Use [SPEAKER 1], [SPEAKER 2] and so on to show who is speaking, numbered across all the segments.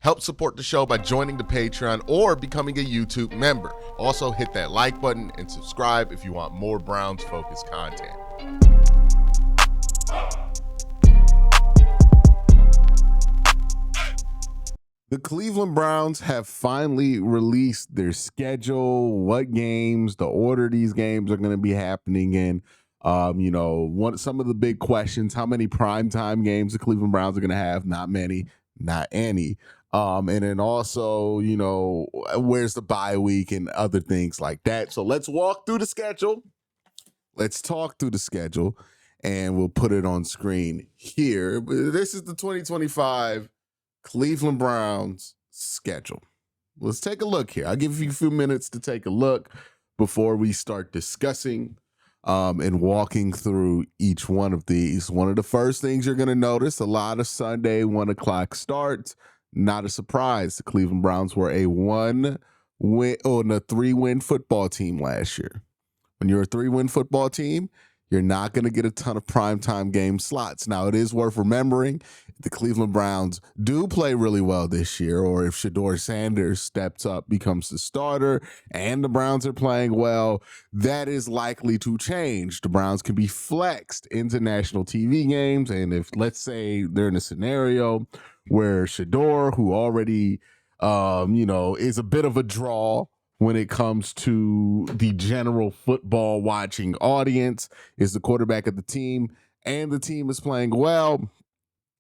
[SPEAKER 1] Help support the show by joining the Patreon or becoming a YouTube member. Also, hit that like button and subscribe if you want more Browns-focused content. The Cleveland Browns have finally released their schedule, what games, the order these games are going to be happening in. Some of the big questions: how many primetime games the Cleveland Browns are going to have? Not many, not any. And then also, where's the bye week and other things like that. So let's walk through the schedule. Let's talk through the schedule, and we'll put it on screen here. This is the 2025 Cleveland Browns schedule. Let's take a look here. I'll give you a few minutes to take a look before we start discussing and walking through each one of these. One of the first things you're going to notice, a lot of Sunday 1 o'clock starts. Not a surprise. The Cleveland Browns were a 3-win football team last year. When you're a 3-win football team, you're not going to get a ton of primetime game slots. Now, it is worth remembering the Cleveland Browns do play really well this year, or if Shedeur Sanders steps up, becomes the starter, and the Browns are playing well, that is likely to change. The Browns can be flexed into national TV games, and if, let's say, they're in a scenario where Shedeur, who already, is a bit of a draw when it comes to the general football watching audience, is the quarterback of the team, and the team is playing well,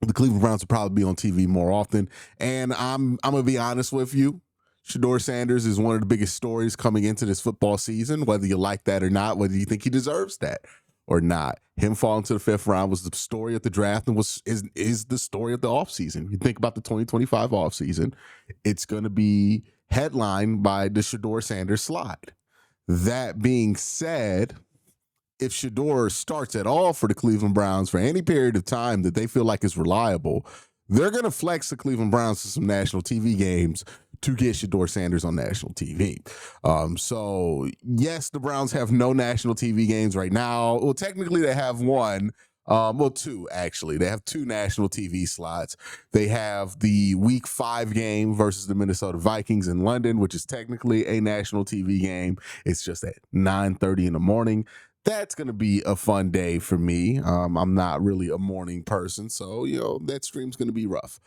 [SPEAKER 1] the Cleveland Browns will probably be on TV more often. And I'm going to be honest with you. Shedeur Sanders is one of the biggest stories coming into this football season, whether you like that or not, whether you think he deserves that or not. Him falling to the 5th round was the story of the draft and is the story of the offseason. You think about the 2025 offseason, it's going to be headlined by the Shedeur Sanders slide. That being said, if Shedeur starts at all for the Cleveland Browns for any period of time that they feel like is reliable, they're going to flex the Cleveland Browns to some national TV games to get Shedeur Sanders on national TV. So, yes, the Browns have no national TV games right now. Well, technically, they have one. Two, actually. They have 2 national TV slots. They have the Week 5 game versus the Minnesota Vikings in London, which is technically a national TV game. It's just at 9:30 in the morning. That's going to be a fun day for me. I'm not really a morning person, so, that stream's going to be rough.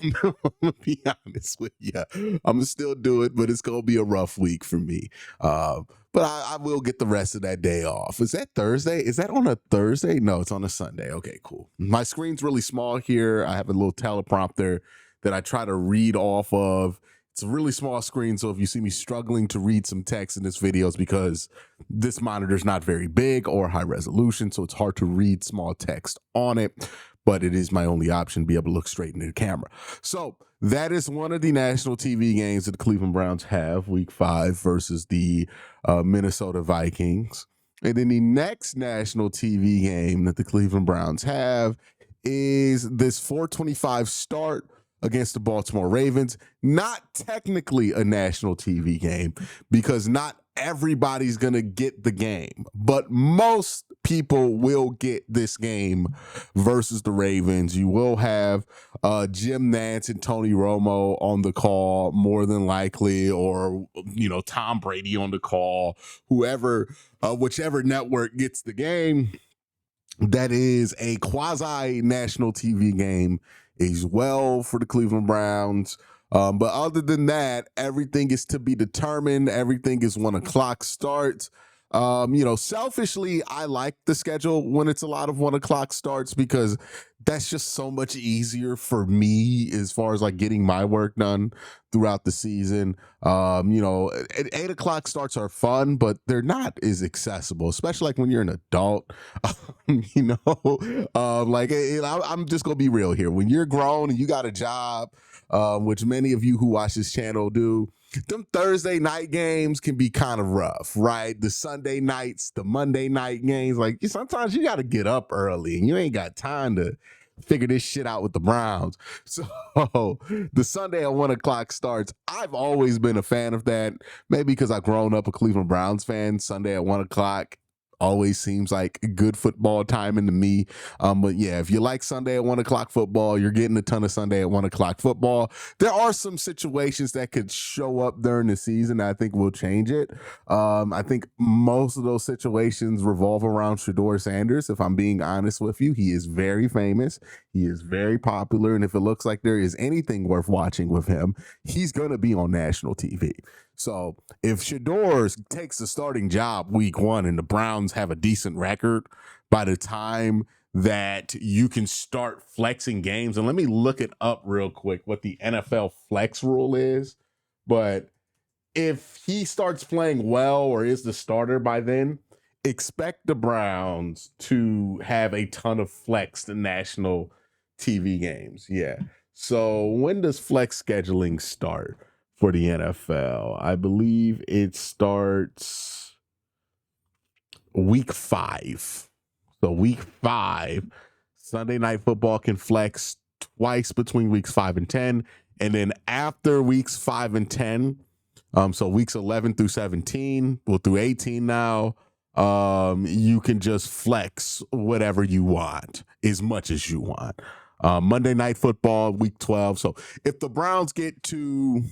[SPEAKER 1] I'm going to be honest with you. I'm going to still do it, but it's going to be a rough week for me. But I will get the rest of that day off. Is that Thursday? Is that on a Thursday? No, it's on a Sunday. Okay, cool. My screen's really small here. I have a little teleprompter that I try to read off of. It's a really small screen, so if you see me struggling to read some text in this video, it's because this monitor is not very big or high resolution, so it's hard to read small text on it, but it is my only option to be able to look straight into the camera. So that is one of the national TV games that the Cleveland Browns have, Week 5 versus the Minnesota Vikings. And then the next national TV game that the Cleveland Browns have is this 4:25 start against the Baltimore Ravens. Not technically a national TV game because not everybody's going to get the game, but most people will get this game versus the Ravens. You will have Jim Nantz and Tony Romo on the call more than likely, or, Tom Brady on the call, whichever network gets the game. That is a quasi-national TV game as well for the Cleveland Browns. But other than that, everything is to be determined. Everything is 1 o'clock starts. Selfishly, I like the schedule when it's a lot of 1 o'clock starts because that's just so much easier for me as far as like getting my work done throughout the season. 8 o'clock starts are fun, but they're not as accessible, especially like when you're an adult. I'm just gonna be real here. When you're grown and you got a job, which many of you who watch this channel do, them Thursday night games can be kind of rough, right? The Sunday nights, the Monday night games, like sometimes you got to get up early and you ain't got time to figure this shit out with the Browns. So the Sunday at 1 o'clock starts, I've always been a fan of that. Maybe because I've grown up a Cleveland Browns fan. Sunday at 1 o'clock always seems like good football timing to me. But yeah, if you like Sunday at 1 o'clock football, you're getting a ton of Sunday at 1 o'clock football. There are some situations that could show up during the season that I think will change it. I think most of those situations revolve around Shedeur Sanders. If I'm being honest with you, he is very famous. He is very popular. And if it looks like there is anything worth watching with him, he's going to be on national TV. So if Shedeur takes the starting job week 1 and the Browns have a decent record by the time that you can start flexing games, and let me look it up real quick what the NFL flex rule is. But if he starts playing well or is the starter by then, expect the Browns to have a ton of flexed national TV games. Yeah. So when does flex scheduling start for the NFL? I believe it starts week 5. So week 5, Sunday Night Football can flex twice between weeks 5 and 10. And then after weeks 5 and 10, so weeks 11 through 17, well, through 18 now, you can just flex whatever you want, as much as you want. Monday Night Football, week 12. So if the Browns get to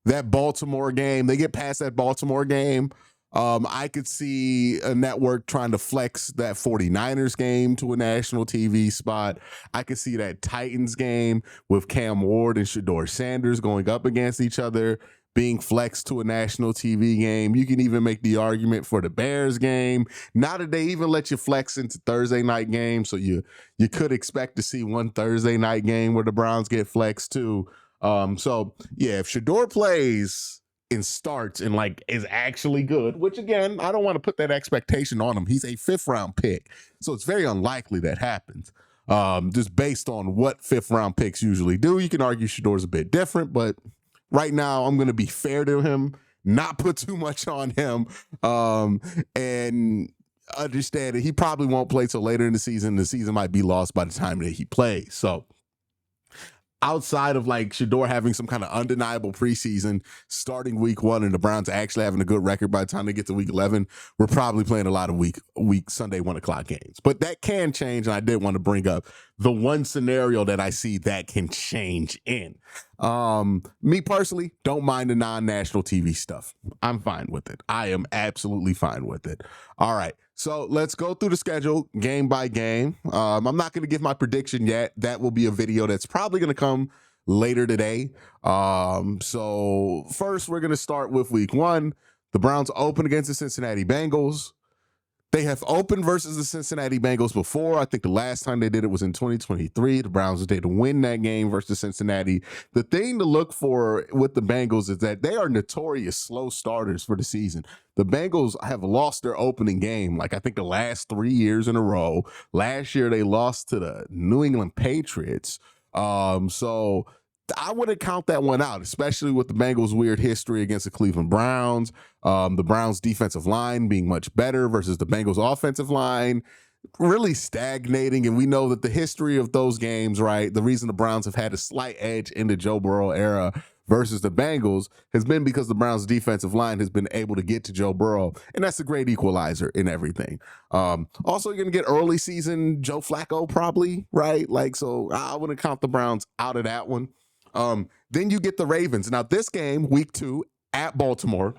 [SPEAKER 1] that Baltimore game, they get past that Baltimore game, I could see a network trying to flex that 49ers game to a national TV spot. I could see that Titans game with Cam Ward and Shedeur Sanders going up against each other being flexed to a national TV game. You can even make the argument for the Bears game. Now that they even let you flex into Thursday night games, so you could expect to see one Thursday night game where the Browns get flexed too. So yeah, if Shedeur plays and starts and like is actually good, which again, I don't want to put that expectation on him. He's a 5th round pick, so it's very unlikely that happens. Just based on what 5th round picks usually do. You can argue Shedeur's a bit different, but right now I'm going to be fair to him, not put too much on him, and understand that he probably won't play till later in the season. The season might be lost by the time that he plays. So outside of like Shedeur having some kind of undeniable preseason starting week 1 and the Browns actually having a good record by the time they get to week 11, we're probably playing a lot of week Sunday 1 o'clock games. But that can change, and I did want to bring up the one scenario that I see that can change in. Me personally, don't mind the non-national TV stuff. I'm fine with it. I am absolutely fine with it. All right. So let's go through the schedule game by game. I'm not going to give my prediction yet. That will be a video that's probably going to come later today. So first, we're going to start with week 1. The Browns open against the Cincinnati Bengals. They have opened versus the Cincinnati Bengals before. I think the last time they did it was in 2023. The Browns did win that game versus Cincinnati. The thing to look for with the Bengals is that they are notorious slow starters for the season. The Bengals have lost their opening game, like I think the last 3 years in a row. Last year, they lost to the New England Patriots. So I wouldn't count that one out, especially with the Bengals' weird history against the Cleveland Browns. The Browns' defensive line being much better versus the Bengals' offensive line really stagnating. And we know that the history of those games, right, the reason the Browns have had a slight edge in the Joe Burrow era versus the Bengals has been because the Browns' defensive line has been able to get to Joe Burrow, and that's a great equalizer in everything. Also, you're going to get early season Joe Flacco probably, right? Like, so I wouldn't count the Browns out of that one. Then you get the Ravens. Now, this game, week 2 at Baltimore,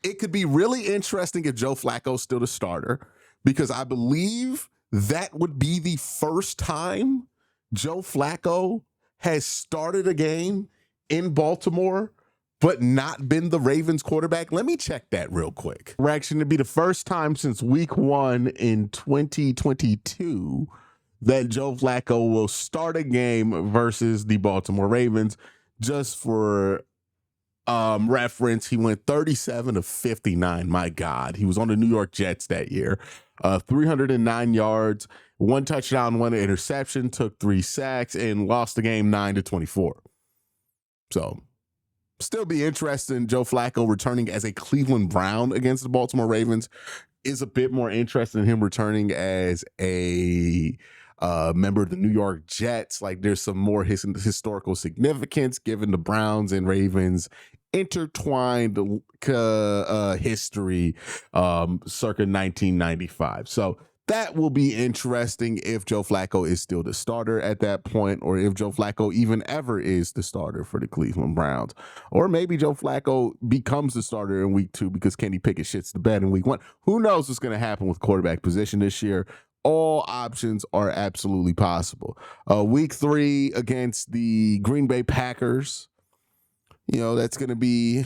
[SPEAKER 1] it could be really interesting if Joe Flacco's still the starter, because I believe that would be the first time Joe Flacco has started a game in Baltimore but not been the Ravens quarterback. Let me check that real quick. Actually, it'd be the first time since week 1 in 2022 that Joe Flacco will start a game versus the Baltimore Ravens. Just for reference, he went 37 of 59. My God, he was on the New York Jets that year. 309 yards, 1 touchdown, 1 interception, took 3 sacks, and lost the game 9-24. So still be interested in Joe Flacco returning as a Cleveland Brown against the Baltimore Ravens. Is a bit more interested in him returning as a Remember the New York Jets? Like there's some more historical significance given the Browns and Ravens intertwined history circa 1995. So that will be interesting if Joe Flacco is still the starter at that point, or if Joe Flacco even ever is the starter for the Cleveland Browns. Or maybe Joe Flacco becomes the starter in week 2 because Kenny Pickett shits the bed in week 1. Who knows what's going to happen with quarterback position this year? All options are absolutely possible. Week 3 against the Green Bay Packers. That's going to be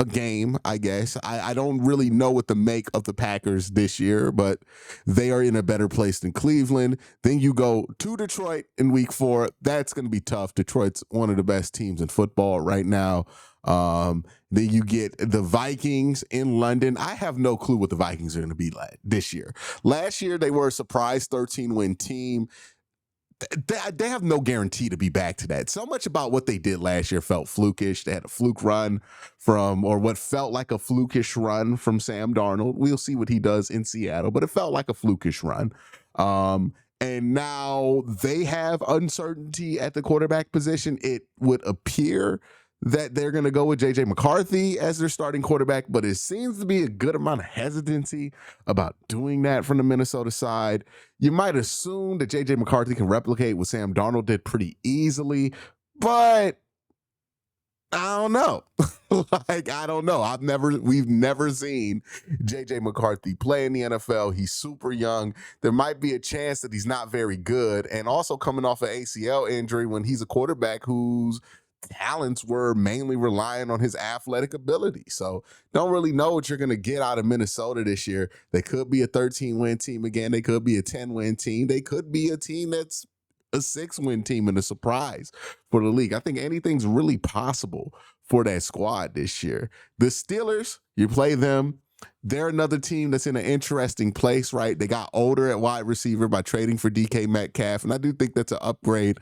[SPEAKER 1] a game, I guess. I don't really know what to make of the Packers this year, but they are in a better place than Cleveland. Then you go to Detroit in week 4. That's going to be tough. Detroit's one of the best teams in football right now. Then you get the Vikings in London. I have no clue what the Vikings are going to be like this year. Last year, they were a surprise 13-win team. They have no guarantee to be back to that. So much about what they did last year felt flukish. They had a fluke run or what felt like a flukish run from Sam Darnold. We'll see what he does in Seattle, but it felt like a flukish run. And now they have uncertainty at the quarterback position. It would appear that they're going to go with J.J. McCarthy as their starting quarterback, but it seems to be a good amount of hesitancy about doing that from the Minnesota side. You might assume that J.J. McCarthy can replicate what Sam Darnold did pretty easily, but I don't know. I don't know. We've never seen J.J. McCarthy play in the NFL. He's super young. There might be a chance that he's not very good, and also coming off an ACL injury when he's a quarterback who's talents were mainly relying on his athletic ability. So don't really know what you're going to get out of Minnesota this year. They could be a 13-win team again. They could be a 10-win team. They could be a team that's a 6-win team and a surprise for the league. I think anything's really possible for that squad this year. The Steelers, you play them. They're another team that's in an interesting place, right? They got older at wide receiver by trading for DK Metcalf, and I do think that's an upgrade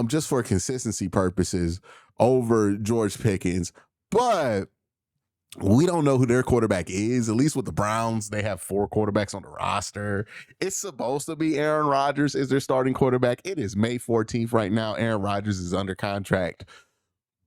[SPEAKER 1] just for consistency purposes over George Pickens. But we don't know who their quarterback is. At least with the Browns, they have 4 quarterbacks on the roster. It's supposed to be Aaron Rodgers is their starting quarterback. It is May 14th right now. Aaron Rodgers is under contract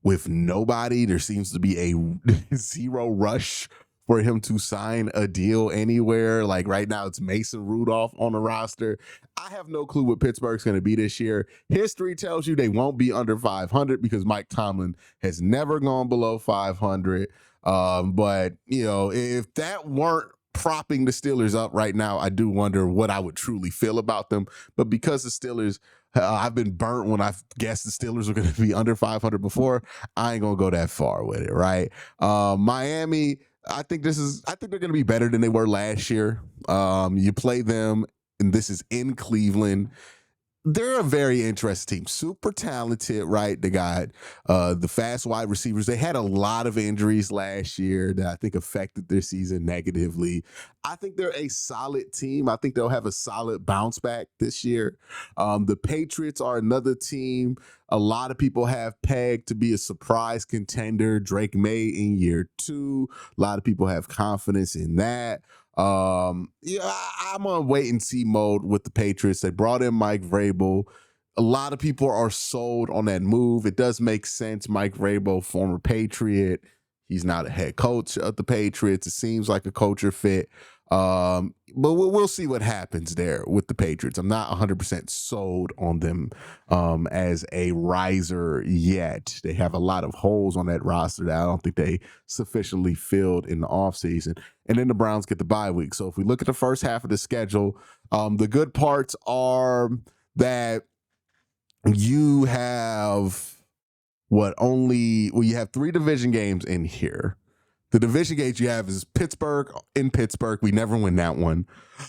[SPEAKER 1] with nobody. There seems to be a zero rush for him to sign a deal anywhere. Like right now, it's Mason Rudolph on the roster. I have no clue what Pittsburgh's going to be this year. History tells you they won't be under 500 because Mike Tomlin has never gone below 500. But, if that weren't propping the Steelers up right now, I do wonder what I would truly feel about them. But because the Steelers, I've been burnt when I've guessed the Steelers were going to be under 500 before. I ain't going to go that far with it, right? Miami, I think they're going to be better than they were last year. You play them, and this is in Cleveland. They're a very interesting team, super talented, right? They got the fast wide receivers. They had a lot of injuries last year that I think affected their season negatively. I think they're a solid team. I think they'll have a solid bounce back this year. The Patriots are another team a lot of people have pegged to be a surprise contender. Drake May in year 2. A lot of people have confidence in that. I'm on wait and see mode with the Patriots. They brought in Mike Vrabel. A lot of people are sold on that move. It does make sense. Mike Vrabel, former Patriot. He's not a head coach of the Patriots. It seems like a culture fit. But we'll see what happens there with the Patriots. I'm not 100% sold on them as a riser yet. They have a lot of holes on that roster that I don't think they sufficiently filled in the offseason. And then the Browns get the bye week. So if we look at the first half of the schedule, the good parts are that you have you have 3 division games in here. The division games you have is Pittsburgh in Pittsburgh. We never win that one.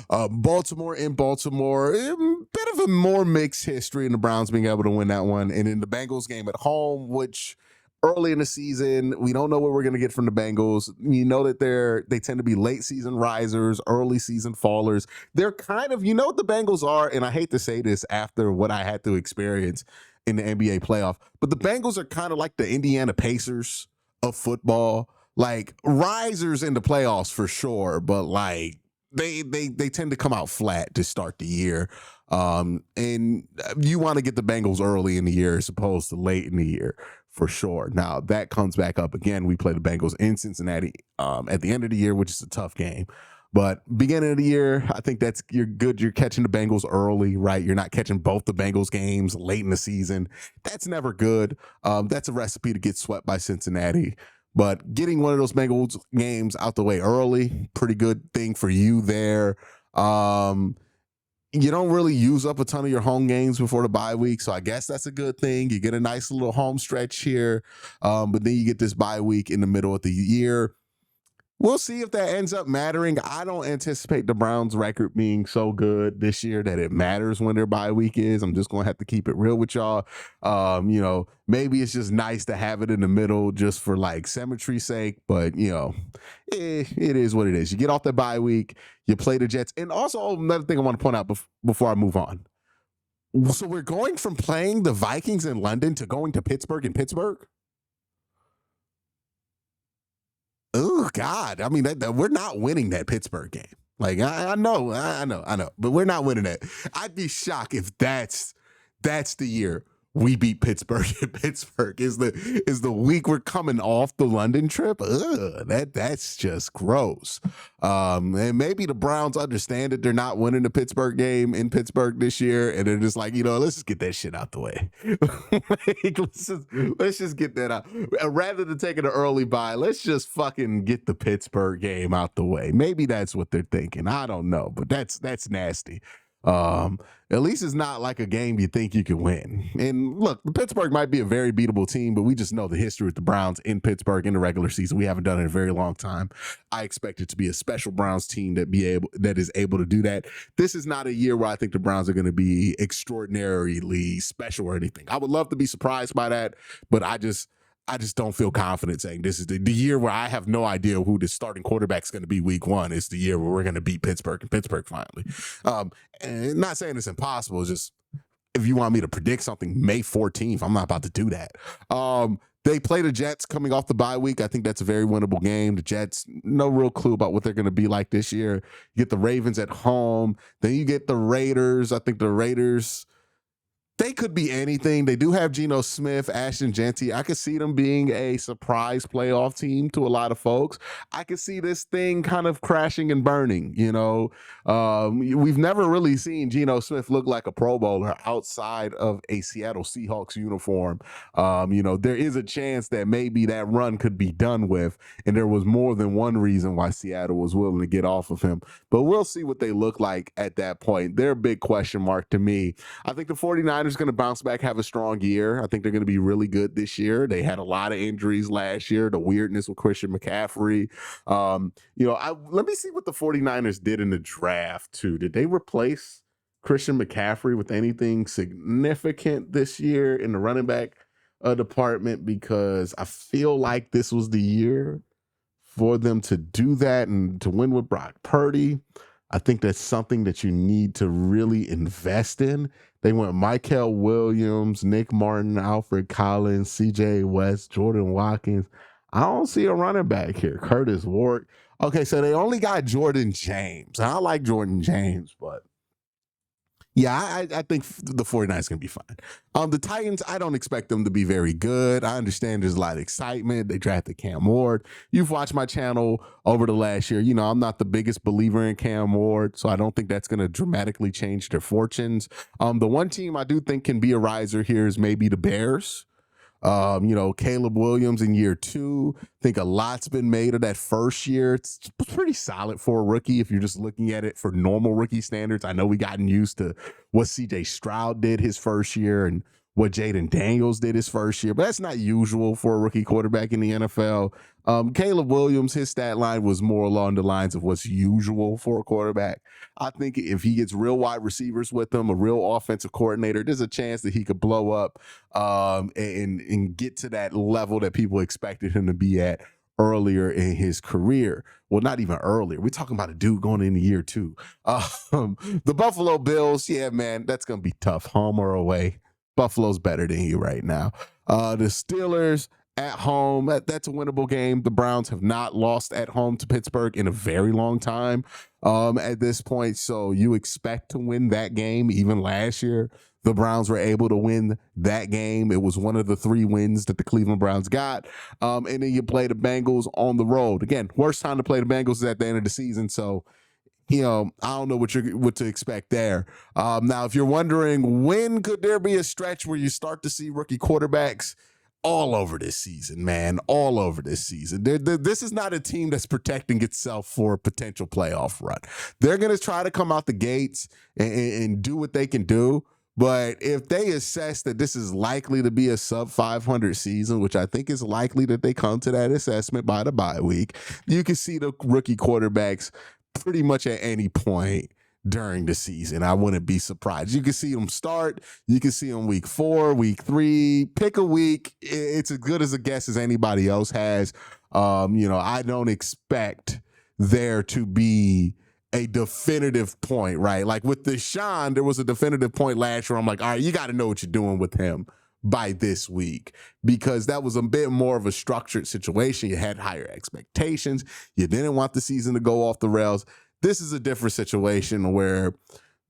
[SPEAKER 1] Baltimore in Baltimore. Bit of a more mixed history in the Browns being able to win that one. And in the Bengals game at home, which early in the season, we don't know what we're going to get from the Bengals. You know that they tend to be late season risers, early season fallers. They're kind of, what the Bengals are, and I hate to say this after what I had to experience in the NBA playoff, but the Bengals are kind of like the Indiana Pacers of football. Like risers in the playoffs for sure, but like they tend to come out flat to start the year. And you want to get the Bengals early in the year as opposed to late in the year for sure. Now that comes back up again. We play the Bengals in Cincinnati at the end of the year, which is a tough game. But beginning of the year, I think you're good. You're catching the Bengals early, right? You're not catching both the Bengals games late in the season. That's never good. That's a recipe to get swept by Cincinnati. But getting one of those Bengals games out the way early, pretty good thing for you there. You don't really use up a ton of your home games before the bye week, so I guess that's a good thing. You get a nice little home stretch here, but then you get this bye week in the middle of the year. We'll see if that ends up mattering. I don't anticipate the Browns' record being so good this year that it matters when their bye week is. I'm just going to have to keep it real with y'all. Maybe it's just nice to have it in the middle just for like symmetry's sake, but it is what it is. You get off the bye week, you play the Jets. And also another thing I want to point out before I move on. So we're going from playing the Vikings in London to going to Pittsburgh in Pittsburgh? Oh God! I mean, we're not winning that Pittsburgh game. Like I know, but we're not winning it. I'd be shocked if that's the year we beat Pittsburgh. Pittsburgh is the week we're coming off the London trip. That's just gross. And maybe the Browns understand that they're not winning the Pittsburgh game in Pittsburgh this year, and they're just like, let's just get that shit out the way. Like, let's just get that out. Rather than taking an early bye, let's just fucking get the Pittsburgh game out the way. Maybe that's what they're thinking. I don't know, but that's nasty. At least it's not like a game you think you can win. And look, Pittsburgh might be a very beatable team, but we just know the history with the Browns in Pittsburgh in the regular season. We haven't done it in a very long time. I expect it to be a special Browns team that is able to do that. This is not a year where I think the Browns are going to be extraordinarily special or anything. I would love to be surprised by that, but I just don't feel confident saying this is the year where I have no idea who the starting quarterback is going to be week one. It's the year where we're going to beat Pittsburgh and Pittsburgh finally. And not saying it's impossible. It's just if you want me to predict something May 14th, I'm not about to do that. They play the Jets coming off the bye week. I think that's a very winnable game. The Jets, no real clue about what they're going to be like this year. You get the Ravens at home. Then you get the Raiders. I think the Raiders, they could be anything. They do have Geno Smith, Ashton Genty. I could see them being a surprise playoff team to a lot of folks. I could see this thing kind of crashing and burning. We've never really seen Geno Smith look like a Pro Bowler outside of a Seattle Seahawks uniform. There is a chance that maybe that run could be done with, and there was more than one reason why Seattle was willing to get off of him. But we'll see what they look like at that point. They're a big question mark to me. I think the 49ers going to bounce back, have a strong year. I think they're going to be really good this year. They had a lot of injuries last year, the weirdness with Christian McCaffrey. Let me see what the 49ers did in the draft too. Did they replace Christian McCaffrey with anything significant this year in the running back department? Because I feel like this was the year for them to do that and to win with Brock Purdy. I think that's something that you need to really invest in. They went Michael Williams, Nick Martin, Alfred Collins, CJ West, Jordan Watkins. I don't see a running back here. Curtis Ward. Okay, so they only got Jordan James. I like Jordan James, but yeah, I think the 49ers going to be fine. The Titans, I don't expect them to be very good. I understand there's a lot of excitement. They drafted Cam Ward. You've watched my channel over the last year. I'm not the biggest believer in Cam Ward, so I don't think that's going to dramatically change their fortunes. The one team I do think can be a riser here is maybe the Bears. Caleb Williams in year 2. I think a lot's been made of that first year. It's pretty solid for a rookie if you're just looking at it for normal rookie standards. I know we gotten used to what CJ Stroud did his first year and what Jaden Daniels did his first year, but that's not usual for a rookie quarterback in the NFL. Caleb Williams, his stat line was more along the lines of what's usual for a quarterback. I think if he gets real wide receivers with him, a real offensive coordinator, there's a chance that he could blow up and get to that level that people expected him to be at earlier in his career. Well, not even earlier. We're talking about a dude going into year 2. The Buffalo Bills, yeah, man, that's going to be tough. Home or away. Buffalo's better than you right now. The Steelers at home. That's a winnable game. The Browns have not lost at home to Pittsburgh in a very long time at this point. So you expect to win that game. Even last year, the Browns were able to win that game. It was one of the 3 wins that the Cleveland Browns got. And then you play the Bengals on the road. Again, worst time to play the Bengals is at the end of the season. So, I don't know what to expect there. Now, if you're wondering, when could there be a stretch where you start to see rookie quarterbacks? All over this season, man. All over this season. This is not a team that's protecting itself for a potential playoff run. They're going to try to come out the gates and do what they can do. But if they assess that this is likely to be a sub 500 season, which I think is likely that they come to that assessment by the bye week, you can see the rookie quarterbacks pretty much at any point during the season. I wouldn't be surprised. You can see them start. You can see them week 4, week 3. Pick a week. It's as good as a guess as anybody else has. I don't expect there to be a definitive point, right? Like with Deshaun, there was a definitive point last year. I'm like, all right, you got to know what you're doing with him by this week, because that was a bit more of a structured situation. You had higher expectations. You didn't want the season to go off the rails. This is a different situation where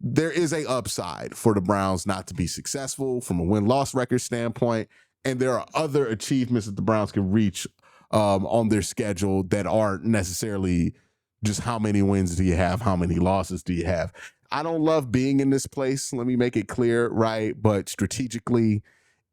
[SPEAKER 1] there is a upside for the Browns not to be successful from a win-loss record standpoint, and there are other achievements that the Browns can reach on their schedule that aren't necessarily just how many wins do you have, how many losses do you have. I don't love being in this place, let me make it clear, right? But strategically,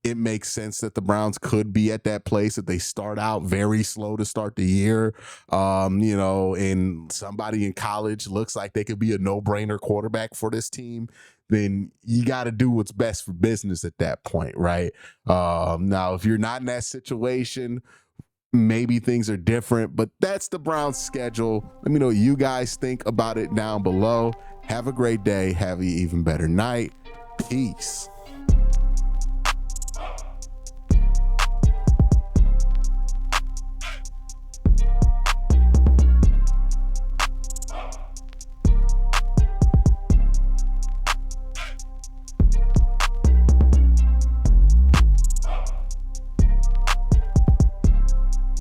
[SPEAKER 1] it makes sense that the Browns could be at that place, that they start out very slow to start the year. And somebody in college looks like they could be a no-brainer quarterback for this team. Then you got to do what's best for business at that point, right? Now, if you're not in that situation, maybe things are different, but that's the Browns schedule. Let me know what you guys think about it down below. Have a great day. Have an even better night. Peace.